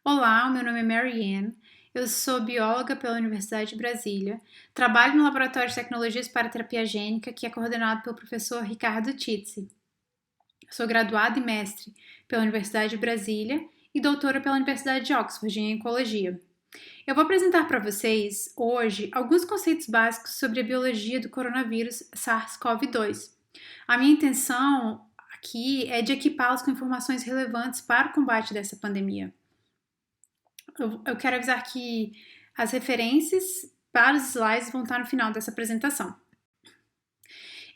Olá, o meu nome é Mary Ann, eu sou bióloga pela Universidade de Brasília, trabalho no Laboratório de Tecnologias para Terapia Gênica, que é coordenado pelo professor Ricardo Tizzi. Sou graduada e mestre pela Universidade de Brasília e doutora pela Universidade de Oxford em Ecologia. Eu vou apresentar para vocês hoje alguns conceitos básicos sobre a biologia do coronavírus SARS-CoV-2. A minha intenção aqui é de equipá-los com informações relevantes para o combate dessa pandemia. Eu quero avisar que as referências para os slides vão estar no final dessa apresentação.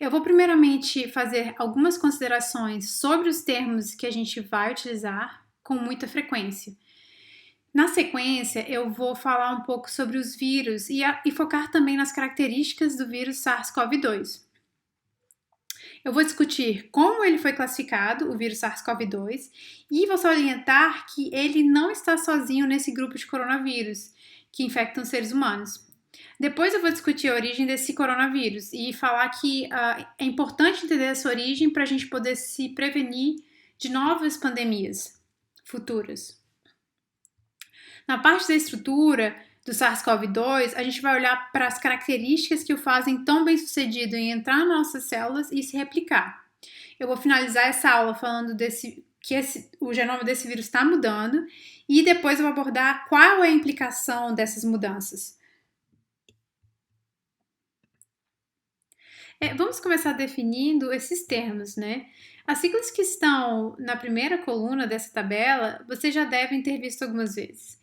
Eu vou primeiramente fazer algumas considerações sobre os termos que a gente vai utilizar com muita frequência. Na sequência, eu vou falar um pouco sobre os vírus e focar também nas características do vírus SARS-CoV-2. Eu vou discutir como ele foi classificado, o vírus SARS-CoV-2, e vou salientar que ele não está sozinho nesse grupo de coronavírus que infectam seres humanos. Depois eu vou discutir a origem desse coronavírus e falar que é importante entender essa origem para a gente poder se prevenir de novas pandemias futuras. Na parte da estrutura do SARS-CoV-2, a gente vai olhar para as características que o fazem tão bem sucedido em entrar nas nossas células e se replicar. Eu vou finalizar essa aula falando o genoma desse vírus está mudando e depois eu vou abordar qual é a implicação dessas mudanças. Vamos começar definindo esses termos, né? As siglas que estão na primeira coluna dessa tabela, vocês já devem ter visto algumas vezes.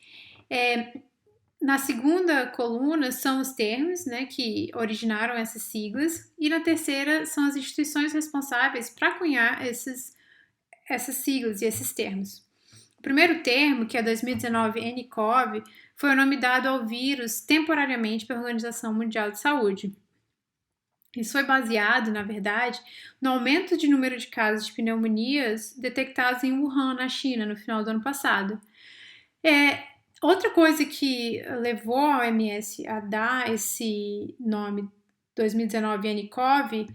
Na segunda coluna são os termos, né, que originaram essas siglas, e na terceira são as instituições responsáveis para cunhar essas siglas e esses termos. O primeiro termo, que é 2019 nCoV, foi o nome dado ao vírus temporariamente pela Organização Mundial de Saúde. Isso foi baseado, na verdade, no aumento de número de casos de pneumonias detectados em Wuhan, na China, no final do ano passado. Outra coisa que levou a OMS a dar esse nome 2019 nCoV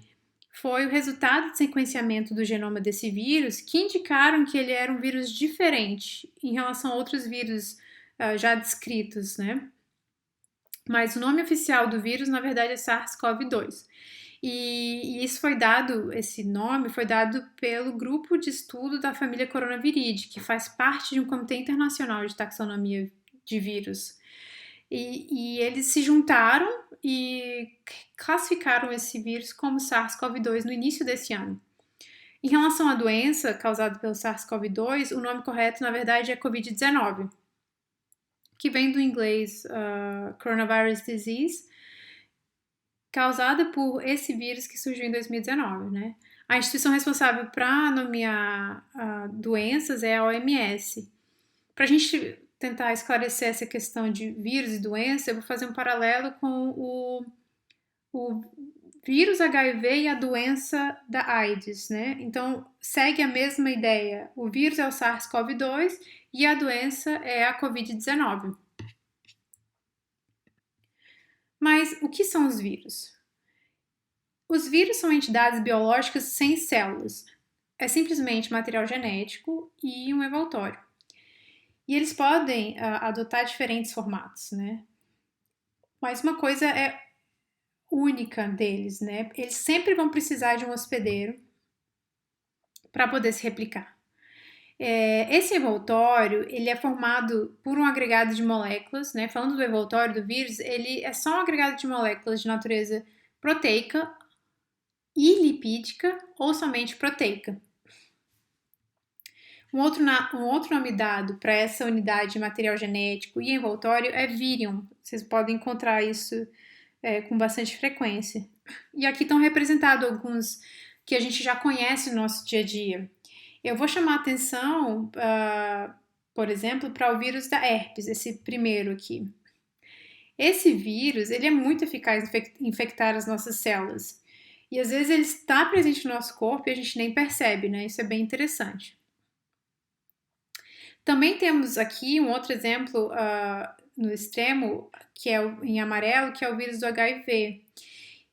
foi o resultado de sequenciamento do genoma desse vírus, que indicaram que ele era um vírus diferente em relação a outros vírus já descritos, né? Mas o nome oficial do vírus, na verdade, é SARS-CoV-2. E esse nome foi dado pelo grupo de estudo da família Coronaviridae, que faz parte de um comitê internacional de taxonomia de vírus. E eles se juntaram e classificaram esse vírus como SARS-CoV-2 no início desse ano. Em relação à doença causada pelo SARS-CoV-2, o nome correto, na verdade, é Covid-19, que vem do inglês Coronavirus Disease, causada por esse vírus que surgiu em 2019, né? A instituição responsável para nomear doenças é a OMS. Para a gente tentar esclarecer essa questão de vírus e doença, eu vou fazer um paralelo com o vírus HIV e a doença da AIDS, né? Então, segue a mesma ideia. O vírus é o SARS-CoV-2 e a doença é a Covid-19. Mas o que são os vírus? Os vírus são entidades biológicas sem células. É simplesmente material genético e um envoltório. E eles podem adotar diferentes formatos, né? Mas uma coisa é única deles, né? Eles sempre vão precisar de um hospedeiro para poder se replicar. Esse envoltório, ele é formado por um agregado de moléculas, né? Falando do envoltório do vírus, ele é só um agregado de moléculas de natureza proteica e lipídica ou somente proteica. Um outro nome dado para essa unidade de material genético e envoltório é virion. Vocês podem encontrar isso com bastante frequência. E aqui estão representados alguns que a gente já conhece no nosso dia a dia. Eu vou chamar a atenção, por exemplo, para o vírus da herpes, esse primeiro aqui. Esse vírus, ele é muito eficaz em infectar as nossas células. E às vezes ele está presente no nosso corpo e a gente nem percebe, né? Isso é bem interessante. Também temos aqui um outro exemplo no extremo, que é em amarelo, que é o vírus do HIV.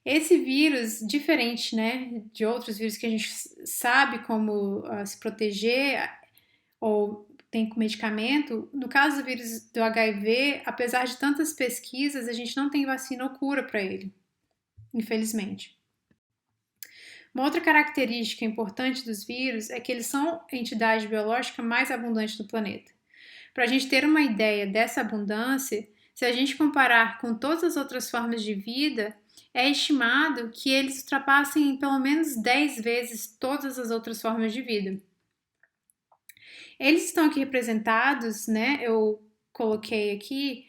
Esse vírus, diferente, né, de outros vírus que a gente sabe como se proteger ou tem medicamento. No caso do vírus do HIV, apesar de tantas pesquisas, a gente não tem vacina ou cura para ele, infelizmente. Uma outra característica importante dos vírus é que eles são a entidade biológica mais abundante do planeta. Para a gente ter uma ideia dessa abundância, se a gente comparar com todas as outras formas de vida, é estimado que eles ultrapassem pelo menos 10 vezes todas as outras formas de vida. Eles estão aqui representados, né? Eu coloquei aqui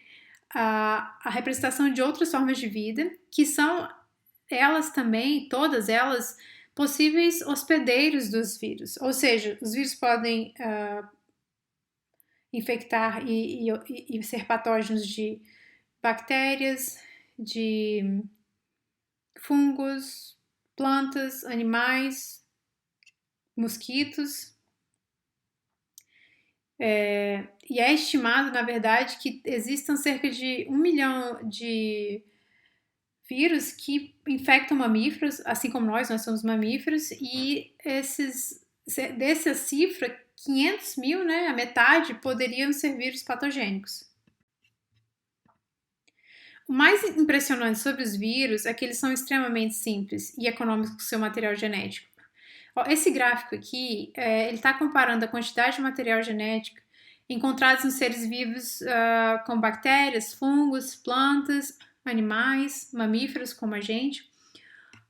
a representação de outras formas de vida, que são elas também, todas elas, possíveis hospedeiros dos vírus. Ou seja, os vírus podem infectar e ser patógenos de bactérias, de fungos, plantas, animais, mosquitos. E é estimado, na verdade, que existam cerca de 1 milhão de vírus que infectam mamíferos, assim como nós somos mamíferos, e dessa cifra, 500 mil, né, a metade, poderiam ser vírus patogênicos. O mais impressionante sobre os vírus é que eles são extremamente simples e econômicos com seu material genético. Esse gráfico aqui, ele está comparando a quantidade de material genético encontrados nos seres vivos com bactérias, fungos, plantas, animais, mamíferos como a gente.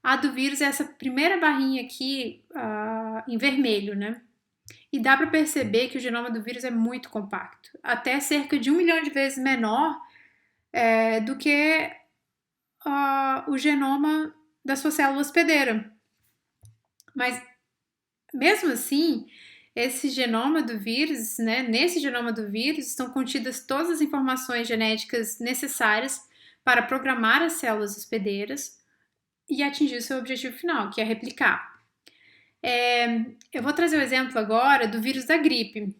A do vírus é essa primeira barrinha aqui em vermelho, né? E dá para perceber que o genoma do vírus é muito compacto, até cerca de 1 milhão de vezes menor do que o genoma da sua célula hospedeira. Mas, mesmo assim, esse genoma do vírus, né, nesse genoma do vírus estão contidas todas as informações genéticas necessárias para programar as células hospedeiras e atingir o seu objetivo final, que é replicar. Eu vou trazer o exemplo agora do vírus da gripe.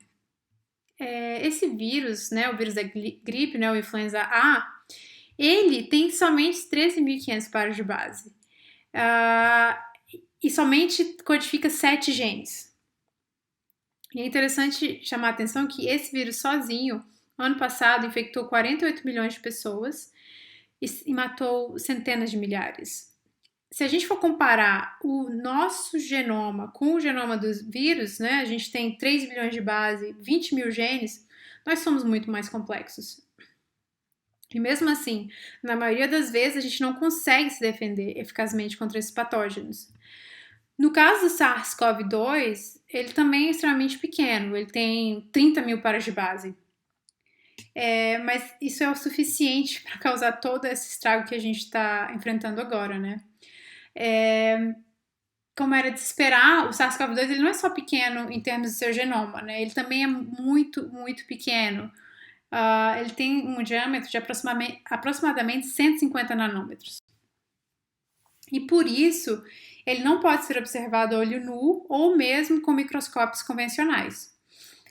Esse vírus, né, o vírus da gripe, né, o influenza A, ele tem somente 13.500 pares de base. E somente codifica 7 genes. E é interessante chamar a atenção que esse vírus sozinho, ano passado, infectou 48 milhões de pessoas e matou centenas de milhares. Se a gente for comparar o nosso genoma com o genoma dos vírus, né, a gente tem 3 bilhões de base, 20 mil genes, nós somos muito mais complexos. E mesmo assim, na maioria das vezes, a gente não consegue se defender eficazmente contra esses patógenos. No caso do SARS-CoV-2, ele também é extremamente pequeno, ele tem 30 mil pares de base. Mas isso é o suficiente para causar todo esse estrago que a gente está enfrentando agora, né? Como era de se esperar, o SARS-CoV-2 ele não é só pequeno em termos do seu genoma, né? Ele também é muito, muito pequeno. Ele tem um diâmetro de aproximadamente 150 nanômetros. E por isso, ele não pode ser observado a olho nu ou mesmo com microscópios convencionais.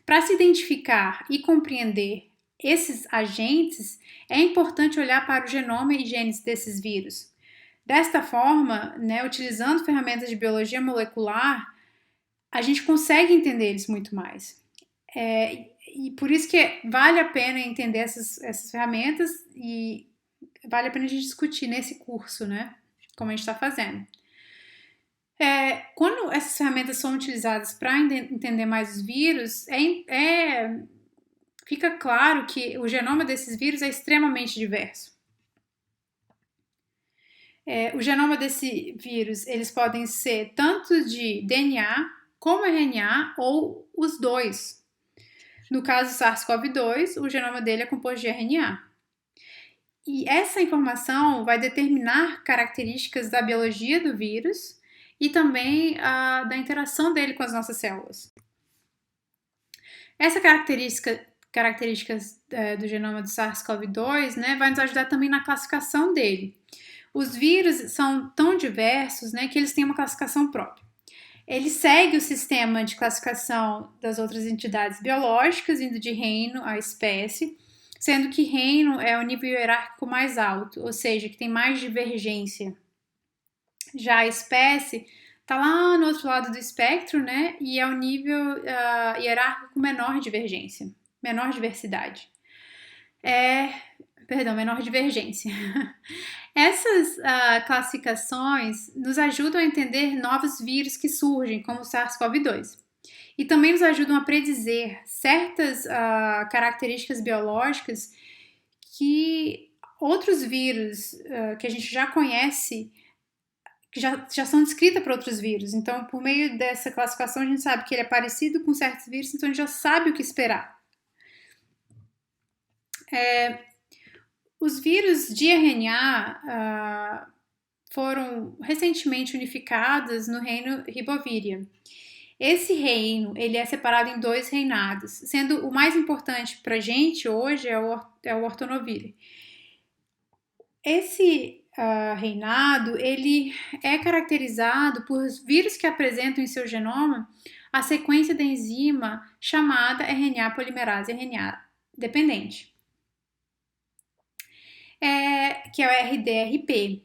Para se identificar e compreender esses agentes, é importante olhar para o genoma e genes desses vírus. Desta forma, né, utilizando ferramentas de biologia molecular, a gente consegue entender eles muito mais. E por isso que vale a pena entender essas ferramentas e vale a pena a gente discutir nesse curso, né? Como a gente está fazendo. Quando essas ferramentas são utilizadas para entender mais os vírus, fica claro que o genoma desses vírus é extremamente diverso. O genoma desse vírus, eles podem ser tanto de DNA como RNA ou os dois. No caso do SARS-CoV-2, o genoma dele é composto de RNA. E essa informação vai determinar características da biologia do vírus e também da interação dele com as nossas células. Essa características do genoma do SARS-CoV-2, né, vai nos ajudar também na classificação dele. Os vírus são tão diversos, né, que eles têm uma classificação própria. Ele segue o sistema de classificação das outras entidades biológicas, indo de reino a espécie, sendo que reino é o nível hierárquico mais alto, ou seja, que tem mais divergência. Já a espécie Tá lá no outro lado do espectro, né? E é o nível hierárquico com menor divergência, menor diversidade. Menor divergência. Essas classificações nos ajudam a entender novos vírus que surgem, como o SARS-CoV-2. E também nos ajudam a predizer certas características biológicas que outros vírus que a gente já conhece, que já são descritas para outros vírus. Então, por meio dessa classificação, a gente sabe que ele é parecido com certos vírus, então a gente já sabe o que esperar. Os vírus de RNA foram recentemente unificados no reino Riboviria. Esse reino ele é separado em 2 reinados, sendo o mais importante para a gente hoje é o ortonovírus. Esse reinado ele é caracterizado por vírus que apresentam em seu genoma a sequência da enzima chamada RNA polimerase RNA dependente, que é o RDRP.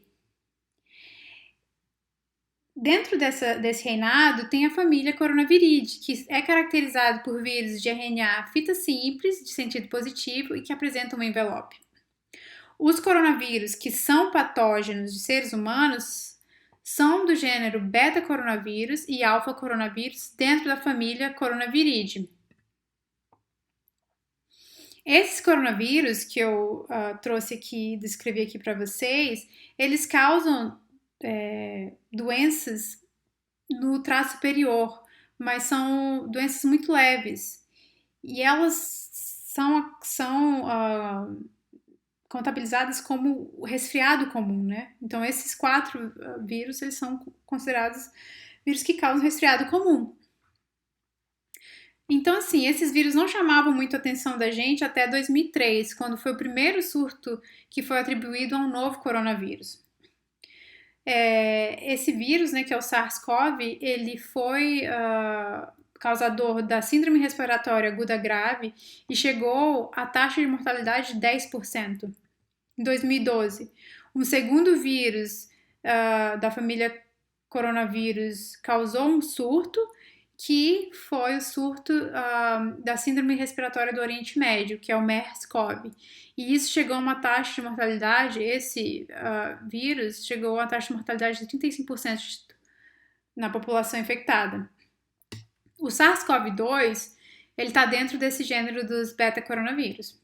Dentro desse reinado tem a família Coronaviridae, que é caracterizado por vírus de RNA fita simples, de sentido positivo e que apresentam um envelope. Os coronavírus que são patógenos de seres humanos são do gênero beta-coronavírus e alfa-coronavírus dentro da família Coronaviridae. Esses coronavírus que eu trouxe aqui, descrevi aqui para vocês, eles causam doenças no trato superior, mas são doenças muito leves e elas são contabilizadas como resfriado comum, né? Então esses 4 vírus eles são considerados vírus que causam resfriado comum. Então, assim, esses vírus não chamavam muito a atenção da gente até 2003, quando foi o primeiro surto que foi atribuído a um novo coronavírus. Esse vírus, né, que é o SARS-CoV, ele foi causador da síndrome respiratória aguda grave e chegou à taxa de mortalidade de 10% em 2012. Um segundo vírus da família coronavírus causou um surto, que foi o surto da síndrome respiratória do Oriente Médio, que é o MERS-CoV. E isso chegou a uma taxa de mortalidade, esse vírus chegou a uma taxa de mortalidade de 35% na população infectada. O SARS-CoV-2, ele está dentro desse gênero dos beta-coronavírus.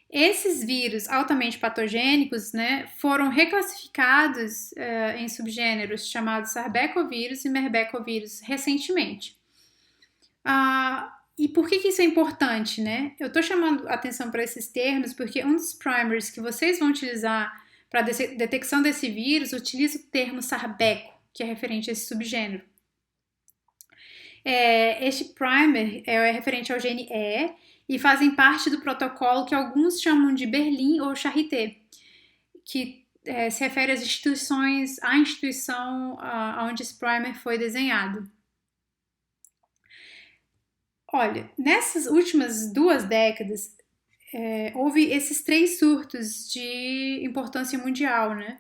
Esses vírus altamente patogênicos, né, foram reclassificados em subgêneros chamados Sarbecovírus e Merbecovírus recentemente. E por que isso é importante, né? Eu estou chamando atenção para esses termos porque um dos primers que vocês vão utilizar para detecção desse vírus utiliza o termo Sarbeco, que é referente a esse subgênero. Este primer é referente ao gene E e fazem parte do protocolo que alguns chamam de Berlim ou Charité, que se refere às instituições, à instituição onde esse primer foi desenhado. Olha, nessas últimas 2 décadas, houve esses 3 surtos de importância mundial, né?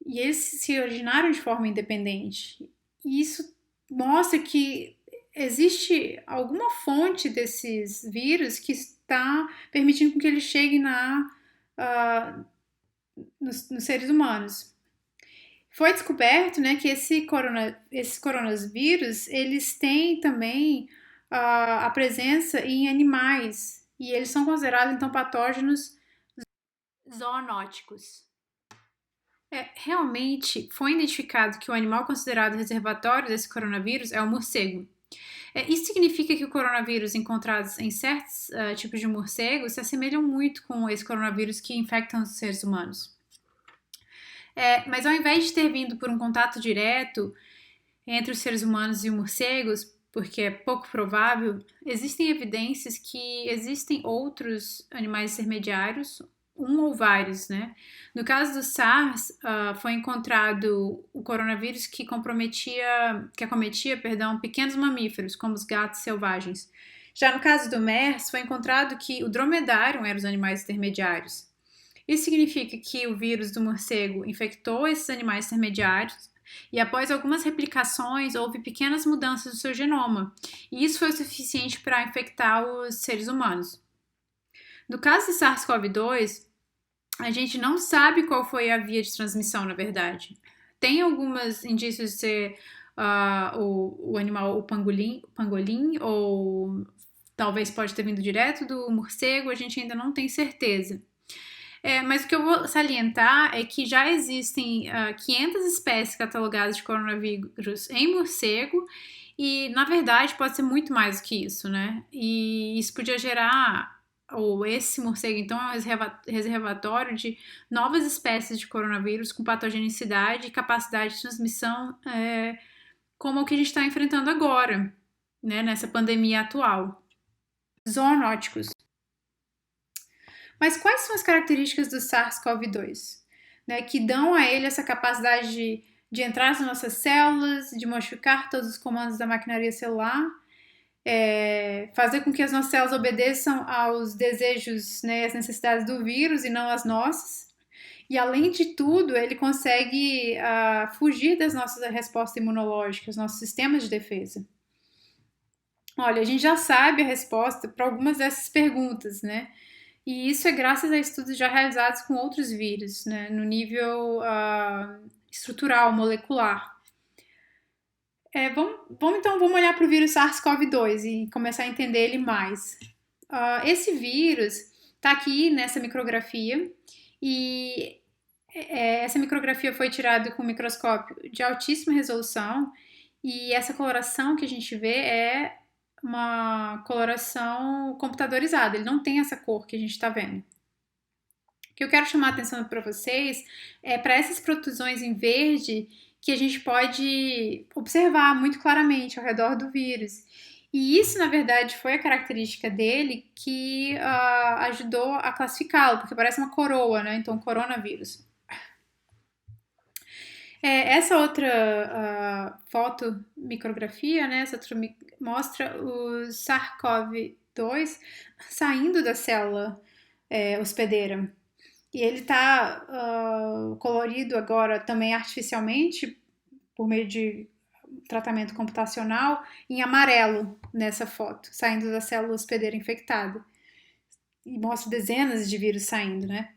E eles se originaram de forma independente. E isso mostra que existe alguma fonte desses vírus que está permitindo que eles cheguem nos seres humanos. Foi descoberto, né, que esses coronavírus, eles têm também a presença em animais e eles são considerados, então, patógenos zoonóticos. Realmente foi identificado que o animal considerado reservatório desse coronavírus é o morcego. Isso significa que os coronavírus encontrados em certos tipos de morcegos se assemelham muito com esse coronavírus que infectam os seres humanos. Mas ao invés de ter vindo por um contato direto entre os seres humanos e os morcegos, porque é pouco provável, existem evidências que existem outros animais intermediários, um ou vários, né? No caso do SARS, foi encontrado o coronavírus que acometia, pequenos mamíferos, como os gatos selvagens. Já no caso do MERS, foi encontrado que o dromedário eram os animais intermediários. Isso significa que o vírus do morcego infectou esses animais intermediários E após algumas replicações, houve pequenas mudanças no seu genoma, e isso foi o suficiente para infectar os seres humanos. No caso de SARS-CoV-2, a gente não sabe qual foi a via de transmissão, na verdade. Tem alguns indícios de ser o animal, o pangolim, ou talvez pode ter vindo direto do morcego, a gente ainda não tem certeza. Mas o que eu vou salientar é que já existem 500 espécies catalogadas de coronavírus em morcego e, na verdade, pode ser muito mais do que isso, né? E isso podia gerar, ou esse morcego, então, é um reservatório de novas espécies de coronavírus com patogenicidade e capacidade de transmissão como o que a gente está enfrentando agora, né, nessa pandemia atual. Zoonóticos. Mas quais são as características do SARS-CoV-2, né, que dão a ele essa capacidade de entrar nas nossas células, de modificar todos os comandos da maquinaria celular, fazer com que as nossas células obedeçam aos desejos, né, às necessidades do vírus e não às nossas? E, além de tudo, ele consegue fugir das nossas respostas imunológicas, nossos sistemas de defesa. Olha, a gente já sabe a resposta para algumas dessas perguntas, né? E isso é graças a estudos já realizados com outros vírus, né, no nível estrutural, molecular. Vamos olhar para o vírus SARS-CoV-2 e começar a entender ele mais. Esse vírus está aqui nessa micrografia e essa micrografia foi tirada com um microscópio de altíssima resolução e essa coloração que a gente vê é uma coloração computadorizada, ele não tem essa cor que a gente está vendo. O que eu quero chamar a atenção para vocês é para essas protusões em verde que a gente pode observar muito claramente ao redor do vírus. E isso, na verdade, foi a característica dele que ajudou a classificá-lo, porque parece uma coroa, né? Então, coronavírus. Essa outra foto micrografia, né? Essa outra mostra o SARS-CoV-2 saindo da célula hospedeira. E ele está colorido agora também artificialmente, por meio de tratamento computacional, em amarelo nessa foto, saindo da célula hospedeira infectada. E mostra dezenas de vírus saindo, né?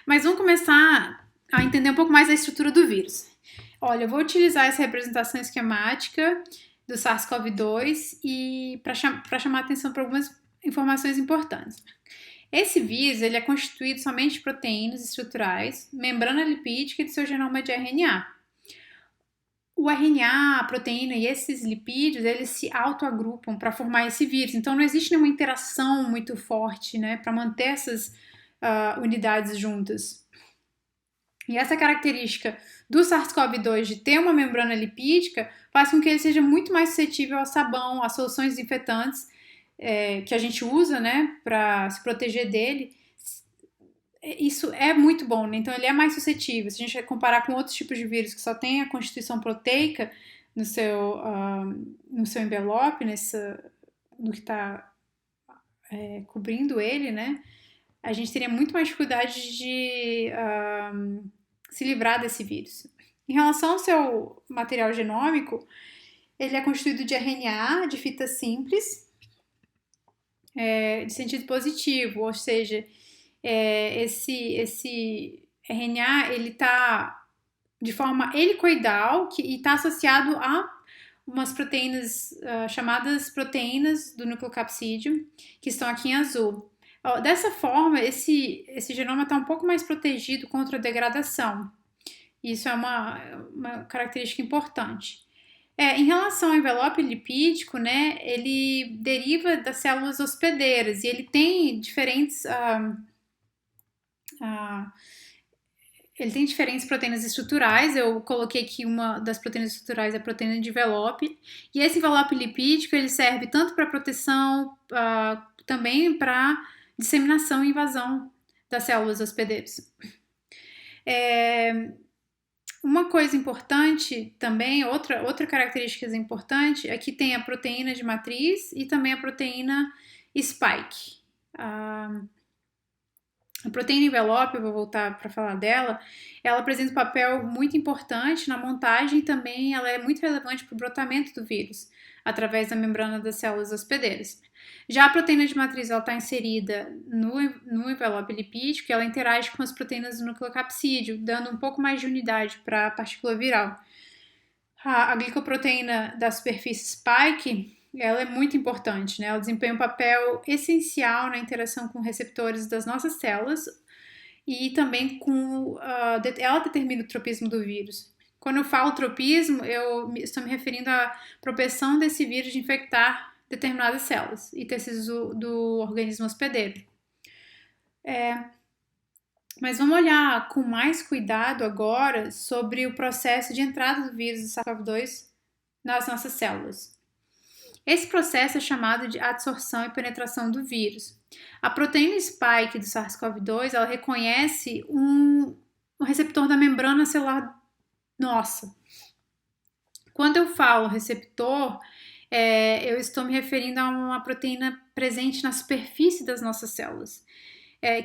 Mas vamos começar a entender um pouco mais a estrutura do vírus. Olha, eu vou utilizar essa representação esquemática do SARS-CoV-2 e para chamar a atenção para algumas informações importantes. Esse vírus ele é constituído somente de proteínas estruturais, membrana lipídica e do seu genoma de RNA. O RNA, a proteína e esses lipídios, eles se autoagrupam para formar esse vírus. Então, não existe nenhuma interação muito forte, né, para manter essas unidades juntas. E essa característica do SARS-CoV-2 de ter uma membrana lipídica faz com que ele seja muito mais suscetível ao sabão, às soluções desinfetantes que a gente usa, né, para se proteger dele. Isso é muito bom, né? Então ele é mais suscetível. Se a gente comparar com outros tipos de vírus que só tem a constituição proteica no seu envelope, no que está cobrindo ele, né? A gente teria muito mais dificuldade de se livrar desse vírus. Em relação ao seu material genômico, ele é constituído de RNA, de fita simples, de sentido positivo, ou seja, esse RNA ele está de forma helicoidal e está associado a umas proteínas chamadas proteínas do nucleocapsídeo, que estão aqui em azul. Dessa forma, esse genoma está um pouco mais protegido contra a degradação. Isso é uma característica importante. Em relação ao envelope lipídico, né, ele deriva das células hospedeiras e ele tem diferentes proteínas estruturais. Eu coloquei aqui uma das proteínas estruturais, a proteína de envelope. E esse envelope lipídico ele serve tanto para proteção, também para disseminação e invasão das células hospedeiras. Uma coisa importante também, outra característica importante é que tem a proteína de matriz e também a proteína spike. A proteína envelope, eu vou voltar para falar dela, ela apresenta um papel muito importante na montagem e também ela é muito relevante para o brotamento do vírus, através da membrana das células hospedeiras. Já a proteína de matriz está inserida no envelope lipídico e ela interage com as proteínas do núcleo capsídeo, dando um pouco mais de unidade para a partícula viral. A glicoproteína da superfície spike, ela é muito importante, né? Ela desempenha um papel essencial na interação com receptores das nossas células e também ela determina o tropismo do vírus. Quando eu falo tropismo, eu estou me referindo à propensão desse vírus de infectar determinadas células e tecidos do organismo hospedeiro. Mas vamos olhar com mais cuidado agora sobre o processo de entrada do vírus do SARS-CoV-2 nas nossas células. Esse processo é chamado de adsorção e penetração do vírus. A proteína spike do SARS-CoV-2 ela reconhece um receptor da membrana celular nossa. Quando eu falo receptor, eu estou me referindo a uma proteína presente na superfície das nossas células,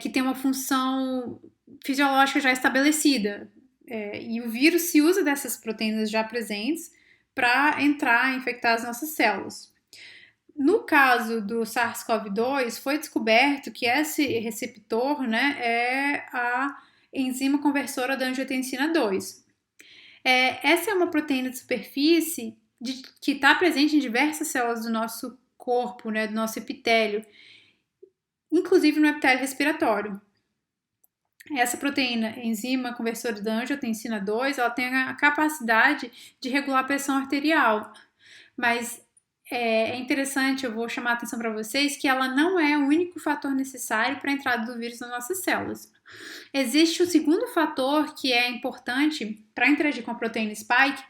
que tem uma função fisiológica já estabelecida. E o vírus se usa dessas proteínas já presentes para entrar e infectar as nossas células. No caso do SARS-CoV-2, foi descoberto que esse receptor, né, é a enzima conversora da angiotensina 2. Essa é uma proteína de superfície que está presente em diversas células do nosso corpo, né, do nosso epitélio, inclusive no epitélio respiratório. Essa proteína, enzima conversora da angiotensina 2, ela tem a capacidade de regular a pressão arterial, mas é interessante, eu vou chamar a atenção para vocês, que ela não é o único fator necessário para a entrada do vírus nas nossas células. Existe o segundo fator que é importante para interagir com a proteína spike,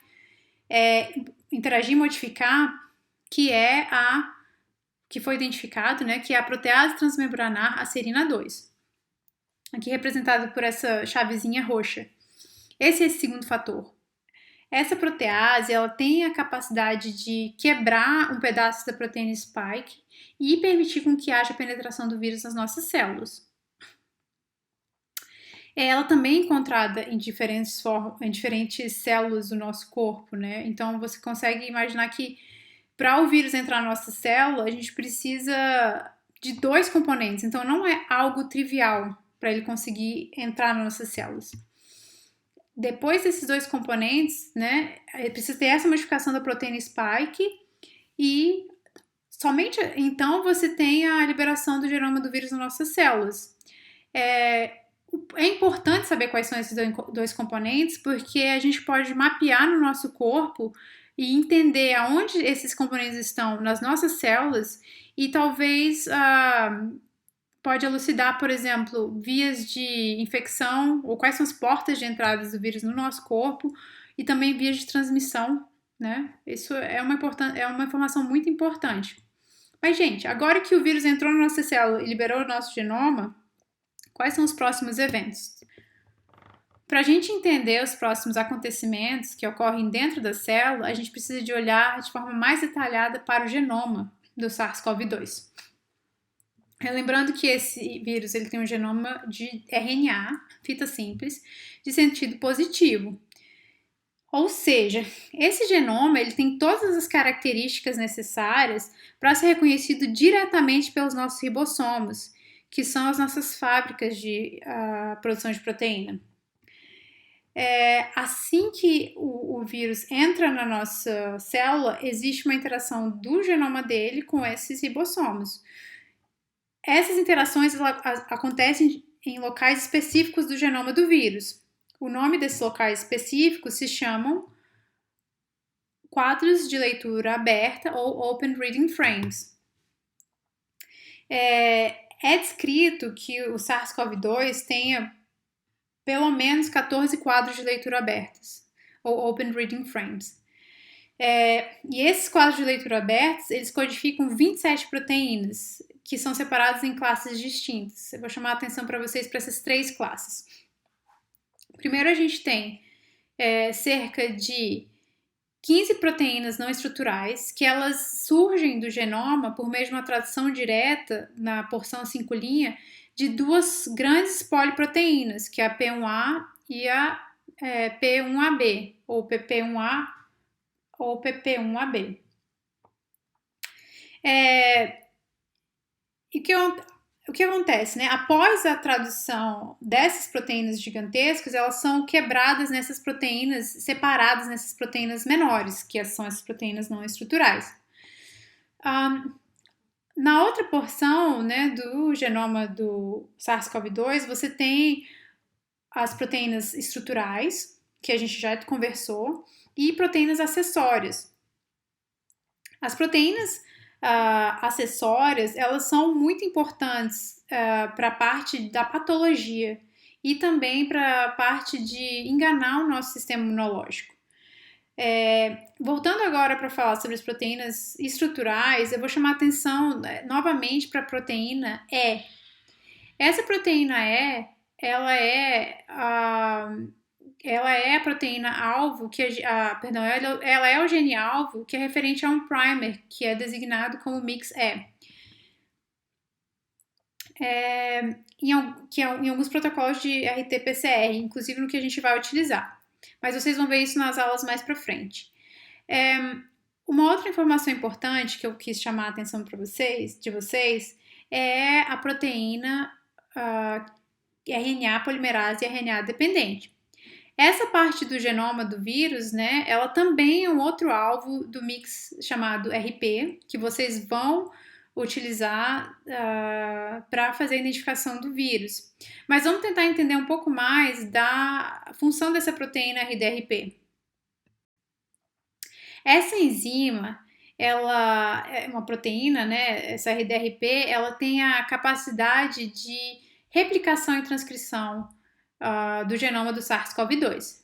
interagir e modificar, que foi identificado, né, que é a protease transmembranar acerina 2. Aqui representado por essa chavezinha roxa. Esse é esse segundo fator. Essa protease, ela tem a capacidade de quebrar um pedaço da proteína spike e permitir com que haja penetração do vírus nas nossas células. Ela também é encontrada em diferentes células do nosso corpo, né? Então você consegue imaginar que para o vírus entrar na nossa célula, a gente precisa de 2 componentes. Então não é algo trivial para ele conseguir entrar nas nossas células. Depois desses 2 componentes, né, precisa ter essa modificação da proteína spike e somente então você tem a liberação do genoma do vírus nas nossas células. É importante saber quais são esses 2 componentes, porque a gente pode mapear no nosso corpo e entender aonde esses componentes estão nas nossas células e talvez pode elucidar, por exemplo, vias de infecção ou quais são as portas de entrada do vírus no nosso corpo e também vias de transmissão, né? Isso é uma informação muito importante. Mas, gente, agora que o vírus entrou na nossa célula e liberou o nosso genoma, quais são os próximos eventos? Para a gente entender os próximos acontecimentos que ocorrem dentro da célula, a gente precisa de olhar de forma mais detalhada para o genoma do SARS-CoV-2. Lembrando que esse vírus ele tem um genoma de RNA, fita simples, de sentido positivo. Ou seja, esse genoma ele tem todas as características necessárias para ser reconhecido diretamente pelos nossos ribossomos, que são as nossas fábricas de produção de proteína. Assim que o vírus entra na nossa célula, existe uma interação do genoma dele com esses ribossomos. Essas interações acontecem em locais específicos do genoma do vírus. O nome desses locais específicos se chamam quadros de leitura aberta ou Open Reading Frames. É descrito que o SARS-CoV-2 tenha pelo menos 14 quadros de leitura abertos, ou Open Reading Frames. E esses quadros de leitura abertos, eles codificam 27 proteínas, que são separadas em classes distintas. Eu vou chamar a atenção para vocês para essas 3 classes. Primeiro a gente tem cerca de 15 proteínas não estruturais, que elas surgem do genoma por meio de uma tradução direta na porção 5' de duas grandes poliproteínas, que é a P1A e a P1AB, ou PP1A ou PP1AB. E o que acontece, né? Após a tradução dessas proteínas gigantescas, elas são quebradas nessas proteínas, separadas nessas proteínas menores, que são essas proteínas não estruturais. Na outra porção, né, do genoma do SARS-CoV-2, você tem as proteínas estruturais, que a gente já conversou, e proteínas acessórias. As proteínas acessórias, elas são muito importantes para a parte da patologia e também para a parte de enganar o nosso sistema imunológico. Voltando agora para falar sobre as proteínas estruturais, eu vou chamar a atenção novamente para a proteína E. Essa proteína E, ela é a proteína-alvo, ela é o gene-alvo que é referente a um primer, que é designado como mix-E. Em alguns protocolos de RT-PCR, inclusive no que a gente vai utilizar. Mas vocês vão ver isso nas aulas mais para frente. Uma outra informação importante que eu quis chamar a atenção de vocês, é a proteína RNA polimerase e RNA dependente. Essa parte do genoma do vírus, né, ela também é um outro alvo do mix chamado RP, que vocês vão utilizar para fazer a identificação do vírus. Mas vamos tentar entender um pouco mais da função dessa proteína RDRP. Essa enzima, ela é uma proteína, né, essa RDRP, ela tem a capacidade de replicação e transcrição do genoma do SARS-CoV-2.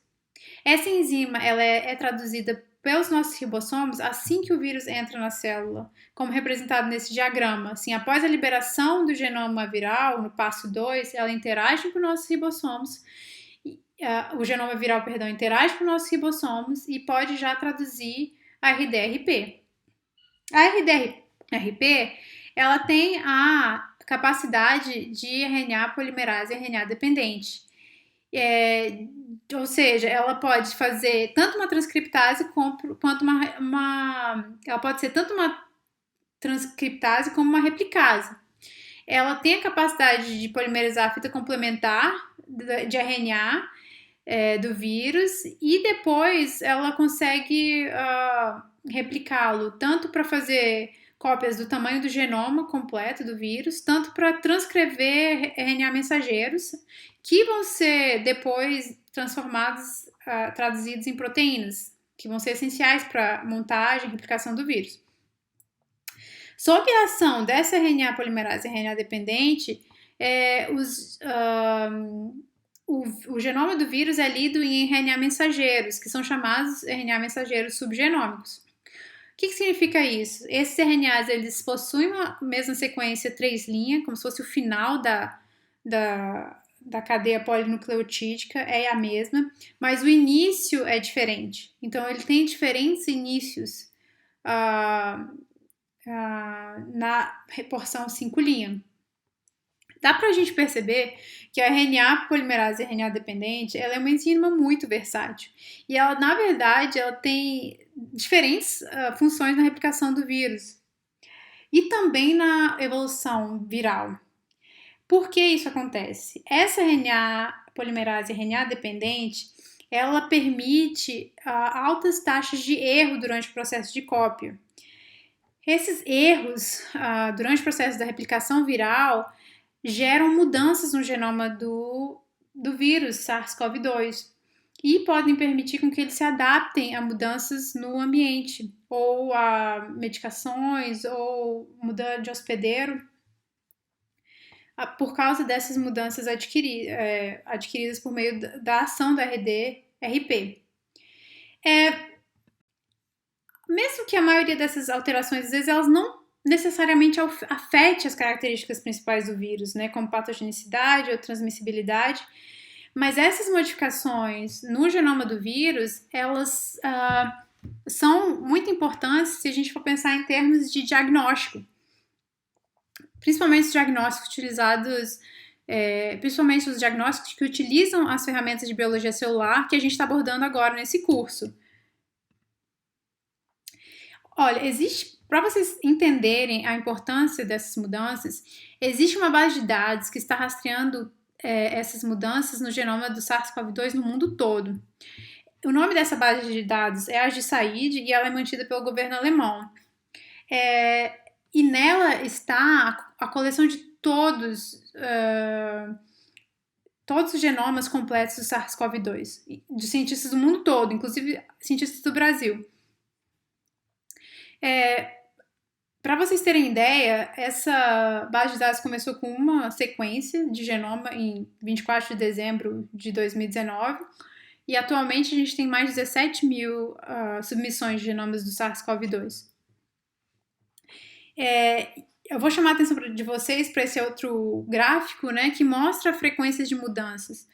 Essa enzima ela é traduzida pelos nossos ribossomos assim que o vírus entra na célula, como representado nesse diagrama. Assim, após a liberação do genoma viral, no passo 2, ela interage com nossos ribossomos, o genoma viral, interage com nossos ribossomos e pode já traduzir a RDRP. A RDRP, ela tem a capacidade de RNA polimerase e RNA dependente. Ou seja, ela pode fazer tanto uma transcriptase quanto ela pode ser tanto uma transcriptase como uma replicase. Ela tem a capacidade de polimerizar a fita complementar de RNA do vírus e depois ela consegue replicá-lo tanto para fazer cópias do tamanho do genoma completo do vírus, tanto para transcrever RNA mensageiros que vão ser depois transformados, traduzidos em proteínas, que vão ser essenciais para a montagem e replicação do vírus. Sob a ação dessa RNA polimerase e RNA dependente, o genoma do vírus é lido em RNA mensageiros, que são chamados RNA mensageiros subgenômicos. O que significa isso? Esses RNAs eles possuem a mesma sequência 3' como se fosse o final da cadeia polinucleotídica, é a mesma, mas o início é diferente. Então, ele tem diferentes inícios na porção 5'. Dá pra gente perceber que a RNA polimerase e RNA dependente, ela é uma enzima muito versátil. E ela, na verdade, ela tem diferentes funções na replicação do vírus. E também na evolução viral. Por que isso acontece? Essa RNA polimerase e RNA dependente, ela permite altas taxas de erro durante o processo de cópia. Esses erros, durante o processo da replicação viral, geram mudanças no genoma do vírus SARS-CoV-2 e podem permitir com que eles se adaptem a mudanças no ambiente, ou a medicações, ou mudança de hospedeiro, por causa dessas mudanças adquiridas por meio da ação da RDRP. Mesmo que a maioria dessas alterações, às vezes, elas não necessariamente afete as características principais do vírus, né, como patogenicidade ou transmissibilidade, mas essas modificações no genoma do vírus, elas são muito importantes se a gente for pensar em termos de diagnóstico, principalmente os diagnósticos utilizados, principalmente os diagnósticos que utilizam as ferramentas de biologia celular que a gente está abordando agora nesse curso. Olha, para vocês entenderem a importância dessas mudanças, existe uma base de dados que está rastreando essas mudanças no genoma do SARS-CoV-2 no mundo todo. O nome dessa base de dados é a GISAID e ela é mantida pelo governo alemão. E nela está a coleção de todos os genomas completos do SARS-CoV-2, de cientistas do mundo todo, inclusive cientistas do Brasil. Para vocês terem ideia, essa base de dados começou com uma sequência de genoma em 24 de dezembro de 2019 e atualmente a gente tem mais de 17 mil submissões de genomas do SARS-CoV-2. Eu vou chamar a atenção de vocês para esse outro gráfico, né, que mostra a frequência de mudanças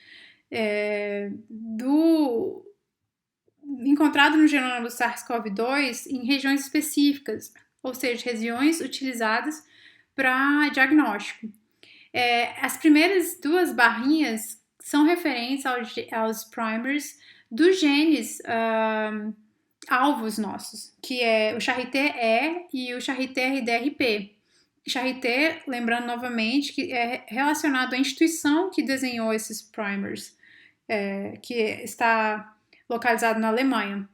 encontrado no genoma do SARS-CoV-2 em regiões específicas, ou seja, regiões utilizadas para diagnóstico. As primeiras duas barrinhas são referentes aos primers dos genes alvos nossos, que é o Charité-E e o Charité-RDRP. Charité, lembrando novamente, que é relacionado à instituição que desenhou esses primers, que está localizado na Alemanha.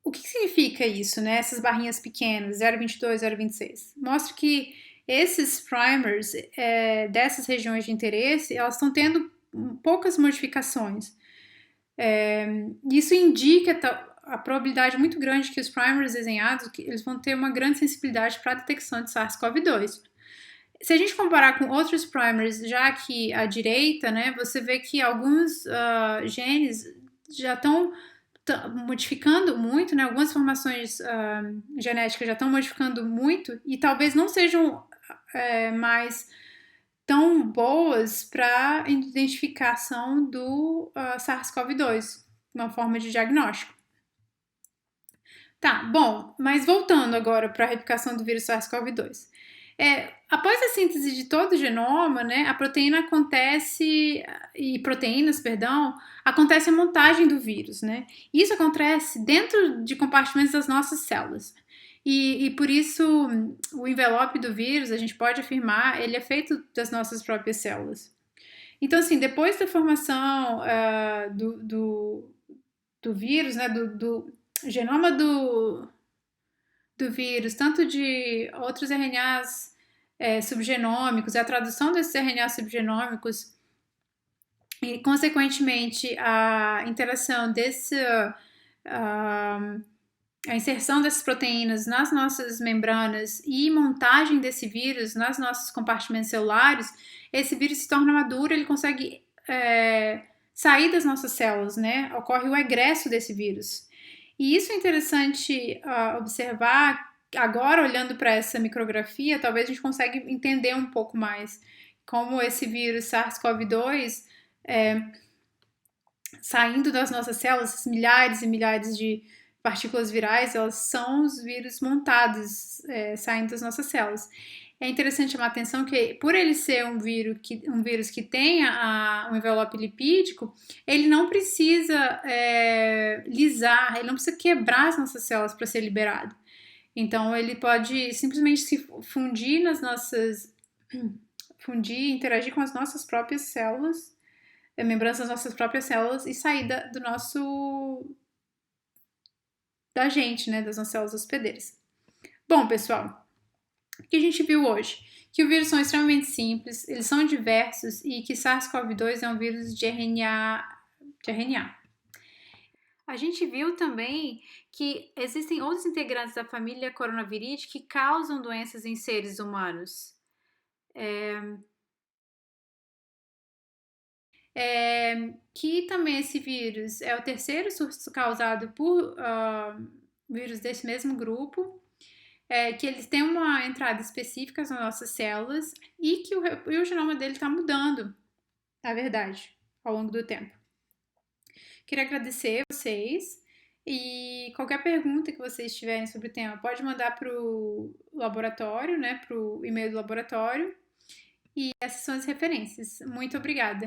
O que significa isso, né? Essas barrinhas pequenas, 0,22, 0,26? Mostra que esses primers dessas regiões de interesse, elas estão tendo poucas modificações. Isso indica a probabilidade muito grande que os primers desenhados eles vão ter uma grande sensibilidade para a detecção de SARS-CoV-2. Se a gente comparar com outros primers, já aqui à direita, né, você vê que alguns genes já estão modificando muito, né, algumas formações genéticas já estão modificando muito e talvez não sejam mais tão boas para identificação do SARS-CoV-2, uma forma de diagnóstico. Tá, bom, mas voltando agora para a replicação do vírus SARS-CoV-2. Após a síntese de todo o genoma, né, acontece a montagem do vírus, né? Isso acontece dentro de compartimentos das nossas células. E por isso o envelope do vírus, a gente pode afirmar, ele é feito das nossas próprias células. Então, assim, depois da formação do vírus, né, do genoma do vírus, tanto de outros RNAs subgenômicos, a tradução desses RNAs subgenômicos e, consequentemente, a interação a inserção dessas proteínas nas nossas membranas e montagem desse vírus nos nossos compartimentos celulares, esse vírus se torna maduro, ele consegue sair das nossas células, né? Ocorre o egresso desse vírus. E isso é interessante observar. Agora, olhando para essa micrografia, talvez a gente consiga entender um pouco mais como esse vírus SARS-CoV-2 saindo das nossas células, essas milhares e milhares de partículas virais, elas são os vírus montados saindo das nossas células. É interessante chamar a atenção que, por ele ser um vírus que tenha um envelope lipídico, ele não precisa lisar, ele não precisa quebrar as nossas células para ser liberado. Então, ele pode simplesmente se fundir interagir com as nossas próprias células, membranas das nossas próprias células e sair da gente, né, das nossas células hospedeiras. Bom, pessoal, o que a gente viu hoje? Que os vírus são extremamente simples, eles são diversos e que SARS-CoV-2 é um vírus de RNA. A gente viu também que existem outros integrantes da família coronaviridae que causam doenças em seres humanos. Que também esse vírus é o terceiro surto causado por vírus desse mesmo grupo, que eles têm uma entrada específica nas nossas células e que o genoma dele está mudando, na verdade, ao longo do tempo. Queria agradecer vocês e qualquer pergunta que vocês tiverem sobre o tema, pode mandar para o laboratório, né, para o e-mail do laboratório. E essas são as referências. Muito obrigada.